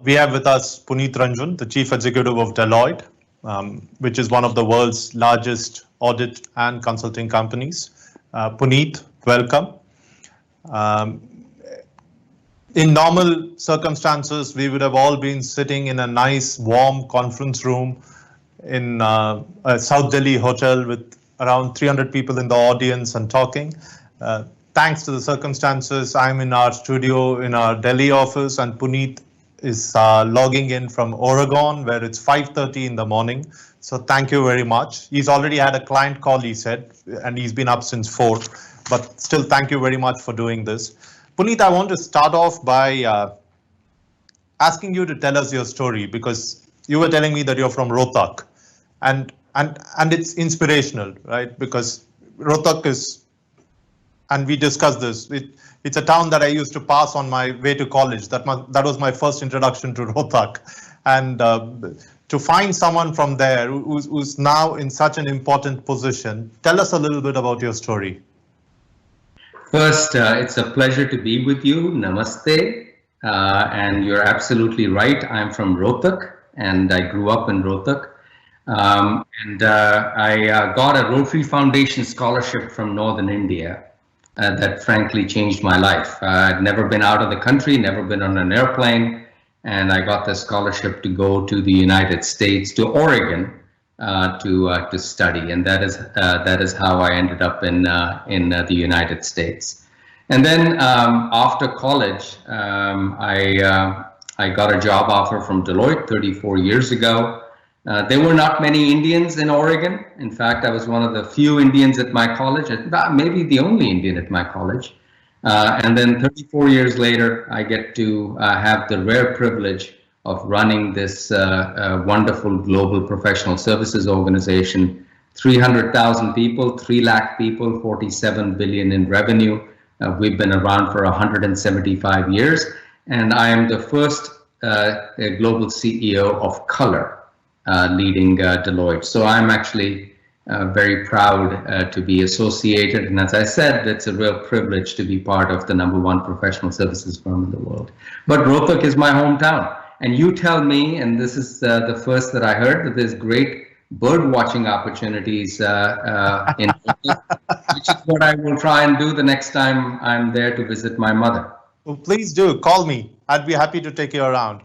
We have with us Punit Renjen, the Chief Executive of Deloitte, which is one of the world's largest audit and consulting companies. Punit, welcome. In normal circumstances, we would have all been sitting in a nice, warm conference room in a South Delhi hotel with around 300 people in the audience and talking. Thanks to the circumstances, I'm in our studio in our Delhi office, and Punit is logging in from Oregon, where it's 5:30 in the morning. So thank you very much. He's already had a client call, he said, and he's been up since 4. But still, thank you very much for doing this. Punit, I want to start off by asking you to tell us your story, because you were telling me that you're from Rohtak, and it's inspirational, right? Because Rohtak is, and we discussed this, it's a town that I used to pass on my way to college. That was my first introduction to Rohtak. And to find someone from there who's now in such an important position, tell us a little bit about your story. First, it's a pleasure to be with you. Namaste. And you're absolutely right. I'm from Rohtak, and I grew up in Rohtak. I got a Rotary Foundation scholarship from Northern India. That frankly changed my life. I'd never been out of the country, never been on an airplane, and I got the scholarship to go to the United States, to Oregon, to study, and that is how I ended up in the United States. And then after college, I got a job offer from Deloitte 34 years ago. There were not many Indians in Oregon. In fact, I was one of the few Indians at my college, maybe the only Indian at my college. And then 34 years later, I get to have the rare privilege of running this wonderful global professional services organization. 300,000 people, 3 lakh people, 47 billion in revenue. We've been around for 175 years. And I am the first global CEO of color. Leading Deloitte. So I'm actually very proud to be associated. And as I said, it's a real privilege to be part of the #1 professional services firm in the world. But Rohtak is my hometown. And you tell me, and this is the first that I heard, that there's great bird watching opportunities in Rohtak, which is what I will try and do the next time I'm there to visit my mother. Well, please do. Call me. I'd be happy to take you around.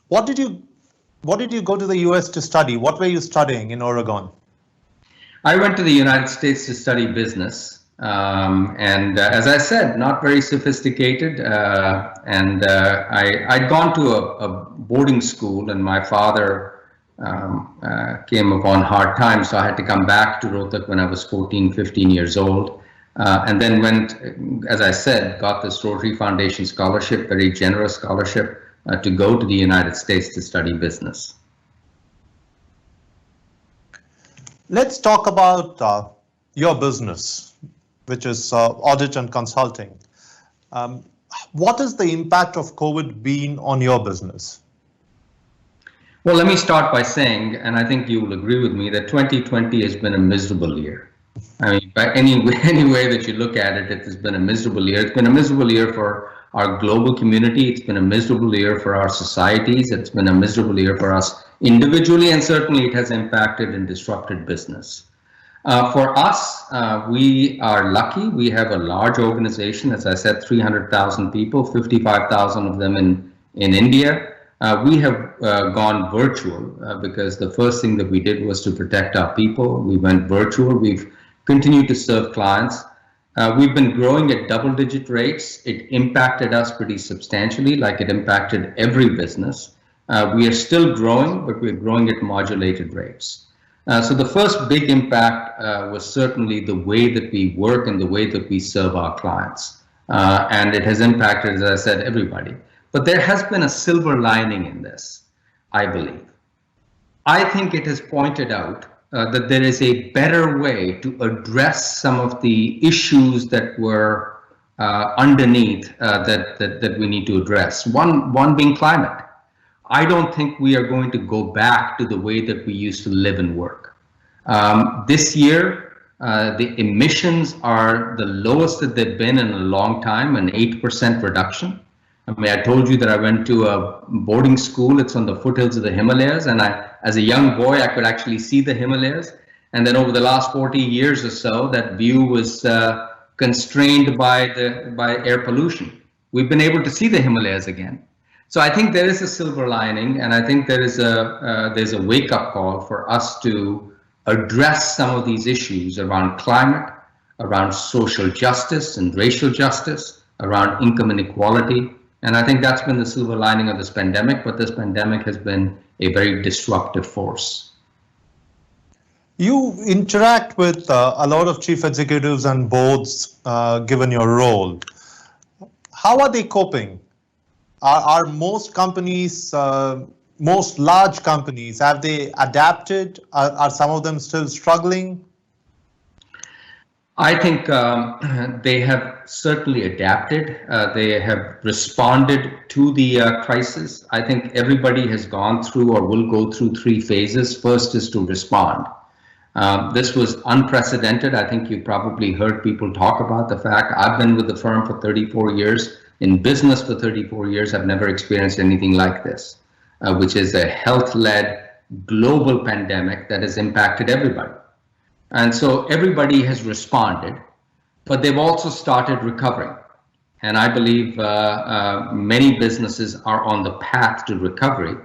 What did you go to the US to study? What were you studying in Oregon? I went to the United States to study business. And as I said, not very sophisticated. I'd gone to a boarding school, and my father came upon hard times. So I had to come back to Rohtak when I was 14, 15 years old. And then went, as I said, got this Rotary Foundation scholarship, very generous scholarship, to go to the United States to study business. Let's talk about your business, which is audit and consulting. What has the impact of COVID been on your business? Well, let me start by saying, and I think you will agree with me, that 2020 has been a miserable year. I mean, by any way that you look at it, it has been a miserable year. It's been a miserable year for our global community. It's been a miserable year for our societies. It's been a miserable year for us individually, and certainly it has impacted and disrupted business. For us, we are lucky. We have a large organization, as I said, 300,000 people, 55,000 of them in India. We have gone virtual because the first thing that we did was to protect our people. We went virtual. We've continued to serve clients. We've been growing at double-digit rates. It impacted us pretty substantially, like it impacted every business. We are still growing, but we're growing at modulated rates. So the first big impact was certainly the way that we work and the way that we serve our clients. And it has impacted, as I said, everybody. But there has been a silver lining in this, I believe. I think it has pointed out that there is a better way to address some of the issues that were underneath that we need to address. One being climate. I don't think we are going to go back to the way that we used to live and work. This year, the emissions are the lowest that they've been in a long time, an 8% reduction. I mean, I told you that I went to a boarding school. It's on the foothills of the Himalayas, and as a young boy, I could actually see the Himalayas. And then over the last 40 years or so, that view was constrained by air pollution. We've been able to see the Himalayas again. So I think there is a silver lining, and I think there's a wake-up call for us to address some of these issues around climate, around social justice and racial justice, around income inequality. And I think that's been the silver lining of this pandemic, but this pandemic has been a very disruptive force. You interact with a lot of chief executives and boards, given your role. How are they coping? Are most companies, most large companies, have they adapted? Are some of them still struggling? I think they have certainly adapted. They have responded to the crisis. I think everybody has gone through or will go through 3 phases. First is to respond. This was unprecedented. I think you probably heard people talk about the fact I've been with the firm for 34 years, in business for 34 years. I've never experienced anything like this, which is a health-led global pandemic that has impacted everybody. And so everybody has responded, but they've also started recovering. And I believe many businesses are on the path to recovery.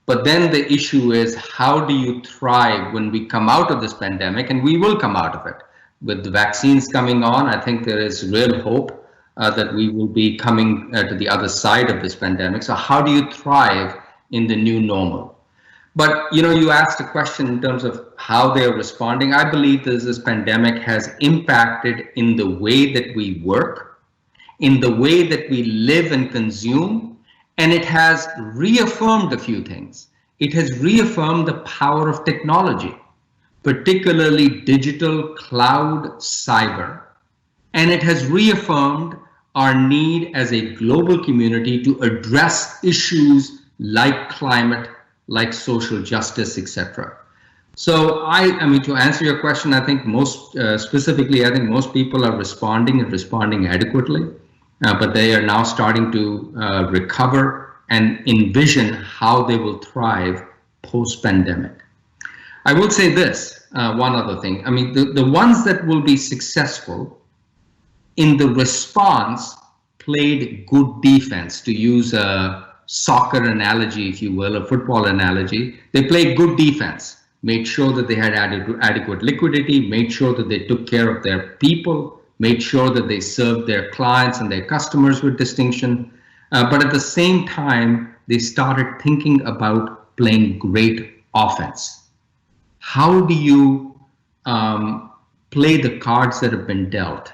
But then the issue is, how do you thrive when we come out of this pandemic? And we will come out of it. With the vaccines coming on, I think there is real hope that we will be coming to the other side of this pandemic. So how do you thrive in the new normal? But you asked a question in terms of how they are responding. I believe that this pandemic has impacted in the way that we work, in the way that we live and consume, and it has reaffirmed a few things. It has reaffirmed the power of technology, particularly digital, cloud, cyber, and it has reaffirmed our need as a global community to address issues like climate, like social justice, etc. So I mean, to answer your question, I think most specifically, I think most people are responding and responding adequately, but they are now starting to recover and envision how they will thrive post-pandemic. I will say this, one other thing. I mean, the ones that will be successful in the response played good defense, to use a soccer analogy, if you will, a football analogy. They played good defense, made sure that they had adequate liquidity, made sure that they took care of their people, made sure that they served their clients and their customers with distinction. But at the same time, they started thinking about playing great offense. How do you play the cards that have been dealt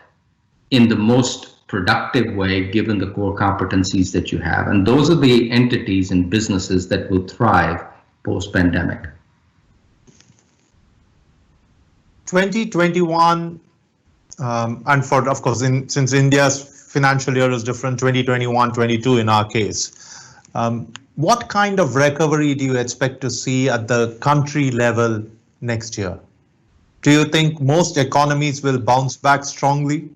in the most productive way, given the core competencies that you have? And those are the entities and businesses that will thrive post-pandemic. 2021, and for, of course, since India's financial year is different, 2021-22 in our case, what kind of recovery do you expect to see at the country level next year? Do you think most economies will bounce back strongly?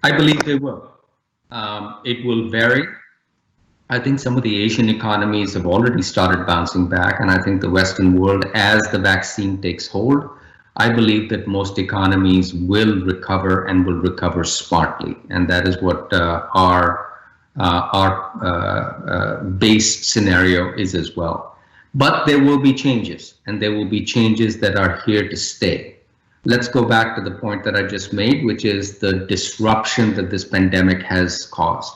I believe they will. It will vary. I think some of the Asian economies have already started bouncing back, and I think the Western world, as the vaccine takes hold, I believe that most economies will recover and will recover smartly, and that is what our base scenario is as well. But there will be changes, and there will be changes that are here to stay. Let's go back to the point that I just made, which is the disruption that this pandemic has caused.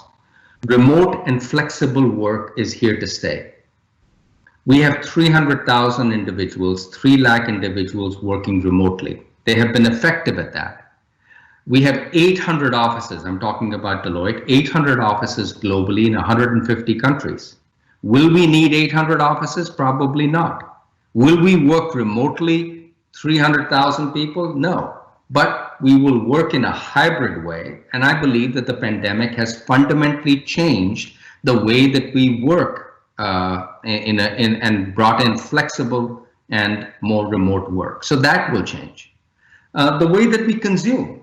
Remote and flexible work is here to stay. We have 300,000 individuals, 3 lakh individuals working remotely. They have been effective at that. We have 800 offices, I'm talking about Deloitte, 800 offices globally in 150 countries. Will we need 800 offices? Probably not. Will we work remotely 300,000 people? No, but we will work in a hybrid way. And I believe that the pandemic has fundamentally changed the way that we work and brought in flexible and more remote work. So that will change. The way that we consume.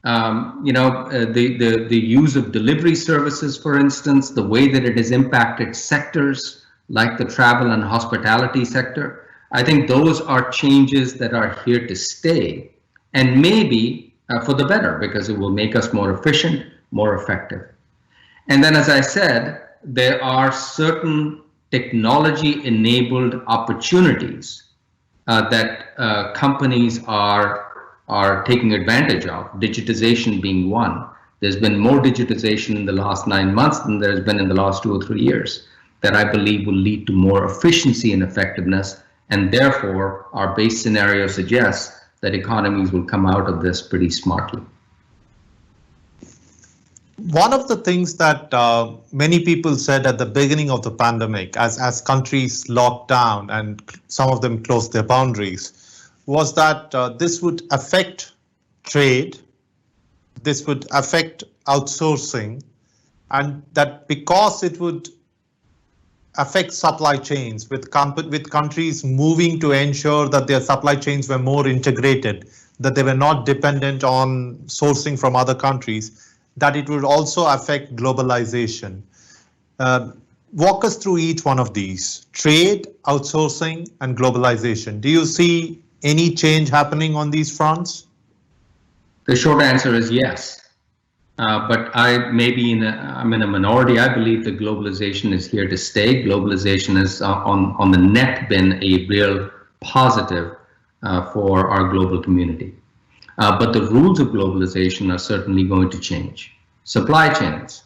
The use of delivery services, for instance, the way that it has impacted sectors like the travel and hospitality sector. I think those are changes that are here to stay, and maybe for the better, because it will make us more efficient, more effective. And then, as I said, there are certain technology-enabled opportunities that companies are taking advantage of, digitization being one. There's been more digitization in the last 9 months than there's been in the last 2 or 3 years that I believe will lead to more efficiency and effectiveness, and therefore our base scenario suggests that economies will come out of this pretty smartly. One of the things that many people said at the beginning of the pandemic, as countries locked down and some of them closed their boundaries, was that this would affect trade, this would affect outsourcing, and that because it would affect supply chains with countries moving to ensure that their supply chains were more integrated, that they were not dependent on sourcing from other countries, that it would also affect globalization. Walk us through each one of these: trade, outsourcing, and globalization. Do you see any change happening on these fronts? The short answer is yes. But I'm in a minority. I believe that globalization is here to stay. Globalization has on the net been a real positive for our global community. But the rules of globalization are certainly going to change. Supply chains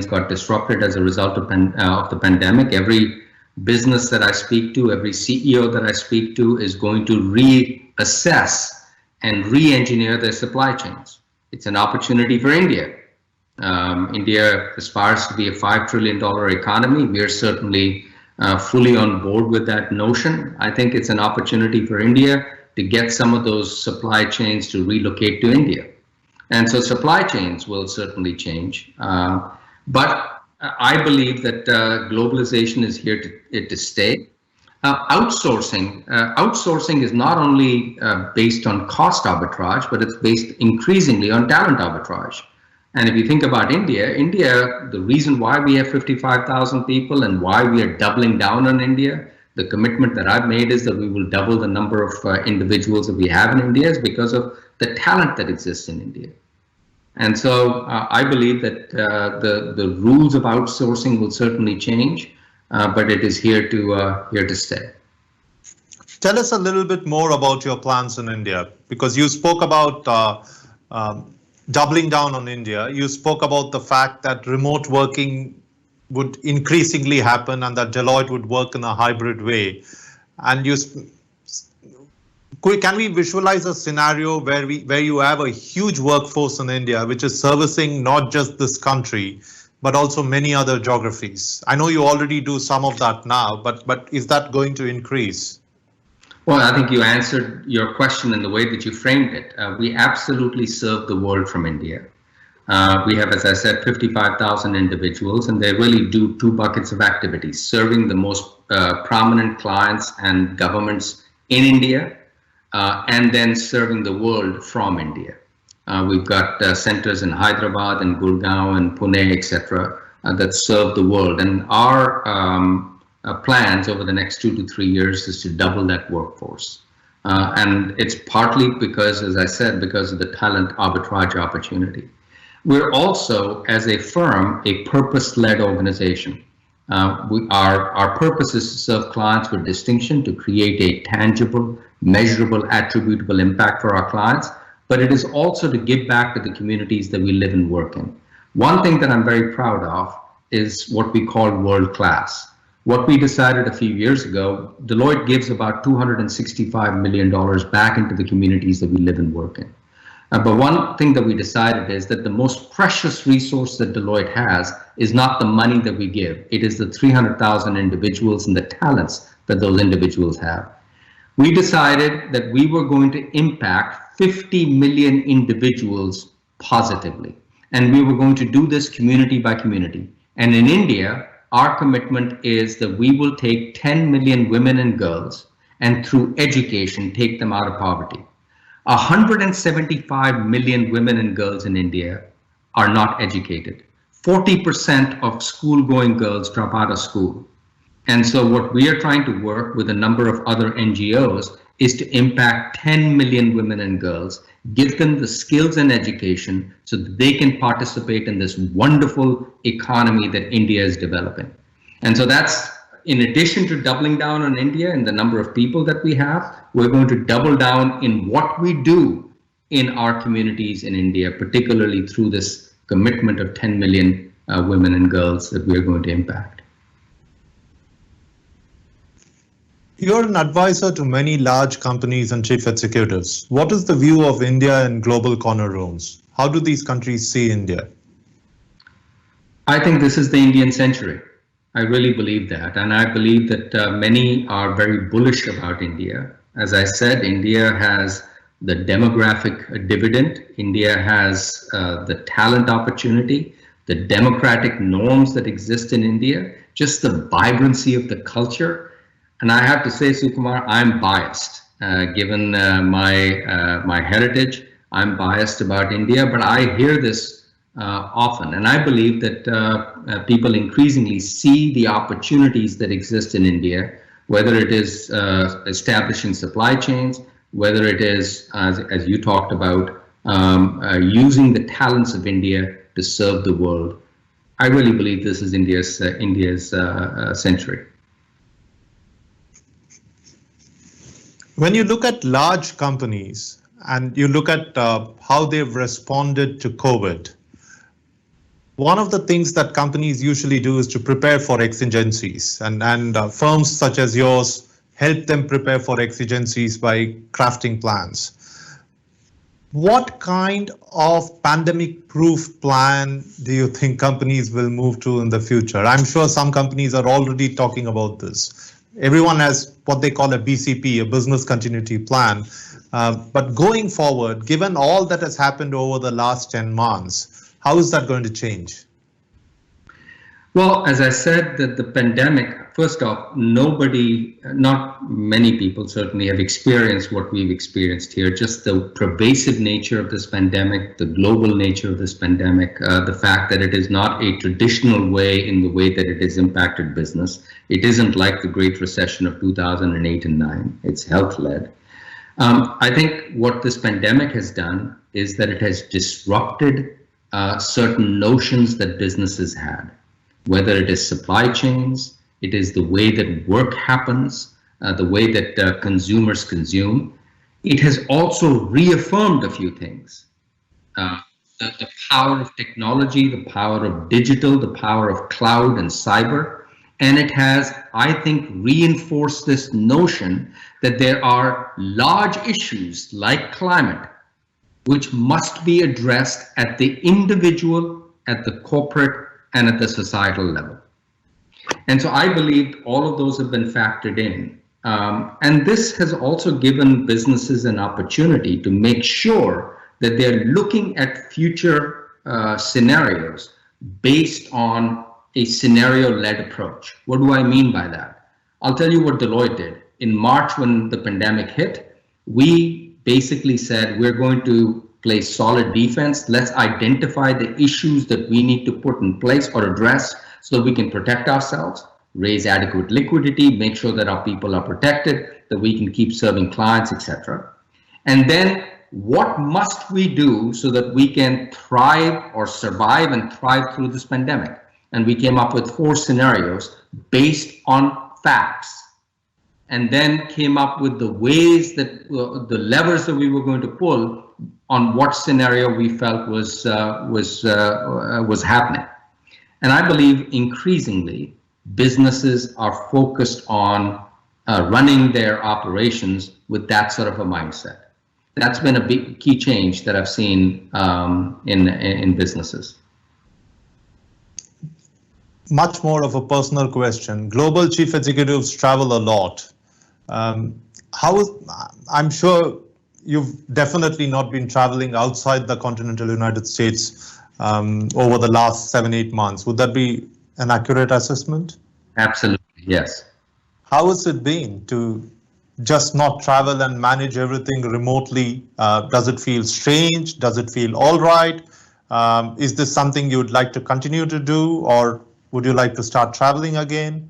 got disrupted as a result of the pandemic. Every business that I speak to, every CEO that I speak to is going to reassess and re-engineer their supply chains. It's an opportunity for India. India aspires to be a $5 trillion economy. We are certainly fully on board with that notion. I think it's an opportunity for India to get some of those supply chains to relocate to India. And so supply chains will certainly change. But I believe that globalization is here to stay. Outsourcing is not only based on cost arbitrage, but it's based increasingly on talent arbitrage. And if you think about India, the reason why we have 55,000 people and why we are doubling down on India, the commitment that I've made is that we will double the number of individuals that we have in India, is because of the talent that exists in India. And so I believe that the rules of outsourcing will certainly change. But it is here to stay. Tell us a little bit more about your plans in India, because you spoke about doubling down on India. You spoke about the fact that remote working would increasingly happen and that Deloitte would work in a hybrid way. And can we visualize a scenario where you have a huge workforce in India, which is servicing not just this country, but also many other geographies? I know you already do some of that now, but is that going to increase? Well, I think you answered your question in the way that you framed it. We absolutely serve the world from India. We have, as I said, 55,000 individuals, and they really do two buckets of activities: serving the most prominent clients and governments in India, and then serving the world from India. We've got centers in Hyderabad and Gurgaon and Pune, etc., that serve the world. And our plans over the next 2 to 3 years is to double that workforce. And it's partly because, as I said, because of the talent arbitrage opportunity. We're also, as a firm, a purpose-led organization. Our purpose is to serve clients with distinction, to create a tangible, measurable, attributable impact for our clients. But it is also to give back to the communities that we live and work in. One thing that I'm very proud of is what we call world class. What we decided a few years ago, Deloitte gives about $265 million back into the communities that we live and work in. But one thing that we decided is that the most precious resource that Deloitte has is not the money that we give. It is the 300,000 individuals and the talents that those individuals have. We decided that we were going to impact 50 million individuals positively. And we were going to do this community by community. And in India, our commitment is that we will take 10 million women and girls and through education, take them out of poverty. 175 million women and girls in India are not educated. 40% of school-going girls drop out of school. And so what we are trying to work with a number of other NGOs is to impact 10 million women and girls, give them the skills and education so that they can participate in this wonderful economy that India is developing. And so that's, in addition to doubling down on India and the number of people that we have, we're going to double down in what we do in our communities in India, particularly through this commitment of 10 million women and girls that we are going to impact. You're an advisor to many large companies and chief executives. What is the view of India in global corner rooms? How do these countries see India? I think this is the Indian century. I really believe that. And I believe that many are very bullish about India. As I said, India has the demographic dividend. India has the talent opportunity, the democratic norms that exist in India, just the vibrancy of the culture. And I have to say, Sukumar, I'm biased. Given my heritage, I'm biased about India, but I hear this often. And I believe that people increasingly see the opportunities that exist in India, whether it is establishing supply chains, whether it is, as you talked about, using the talents of India to serve the world. I really believe this is India's century. When you look at large companies and you look at how they've responded to COVID, one of the things that companies usually do is to prepare for exigencies, and firms such as yours help them prepare for exigencies by crafting plans. What kind of pandemic-proof plan do you think companies will move to in the future? I'm sure some companies are already talking about this. Everyone has what they call a BCP, a business continuity plan. But going forward, given all that has happened over the last 10 months, how is that going to change? Well, as I said, that the pandemic, first off, not many people certainly have experienced what we've experienced here, just the pervasive nature of this pandemic, the global nature of this pandemic, the fact that it is not a traditional way in the way that it has impacted business. It isn't like the Great Recession of 2008 and 9. It's health-led. I think what this pandemic has done is that it has disrupted certain notions that businesses had. Whether it is supply chains, it is the way that work happens, the way that consumers consume. It has also reaffirmed a few things. The power of technology, the power of digital, the power of cloud and cyber. And it has, I think, reinforced this notion that there are large issues like climate, which must be addressed at the individual, at the corporate, and at the societal level. And so I believe all of those have been factored in. And this has also given businesses an opportunity to make sure that they're looking at future scenarios based on a scenario-led approach. What do I mean by that? I'll tell you what Deloitte did. In March, when the pandemic hit, we basically said we're going to play solid defense. Let's identify the issues that we need to put in place or address so that we can protect ourselves, raise adequate liquidity, make sure that our people are protected, that we can keep serving clients, etc. And then what must we do so that we can thrive or survive and thrive through this pandemic? And we came up with 4 scenarios based on facts, and then came up with the ways that the levers that we were going to pull on what scenario we felt was happening. And I believe increasingly businesses are focused on running their operations with that sort of a mindset. That's been a big key change that I've seen in businesses. Much more of a personal question. Global chief executives travel a lot. I'm sure you've definitely not been traveling outside the continental United States over the last 7-8 months. Would that be an accurate assessment? Absolutely, yes. How has it been to just not travel and manage everything remotely? Does it feel strange? Does it feel all right? Is this something you would like to continue to do, or would you like to start traveling again?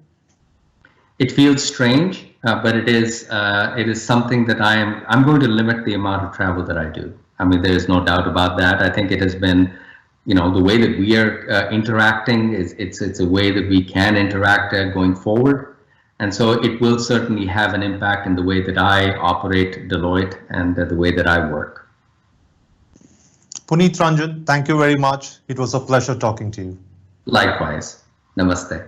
It feels strange, but it is something that I'm going to limit the amount of travel that I do. I mean, there is no doubt about that. I think it has been, the way that we are interacting it's a way that we can interact going forward. And so it will certainly have an impact in the way that I operate Deloitte and the way that I work. Punit Renjen, thank you very much. It was a pleasure talking to you. Likewise. Namaste.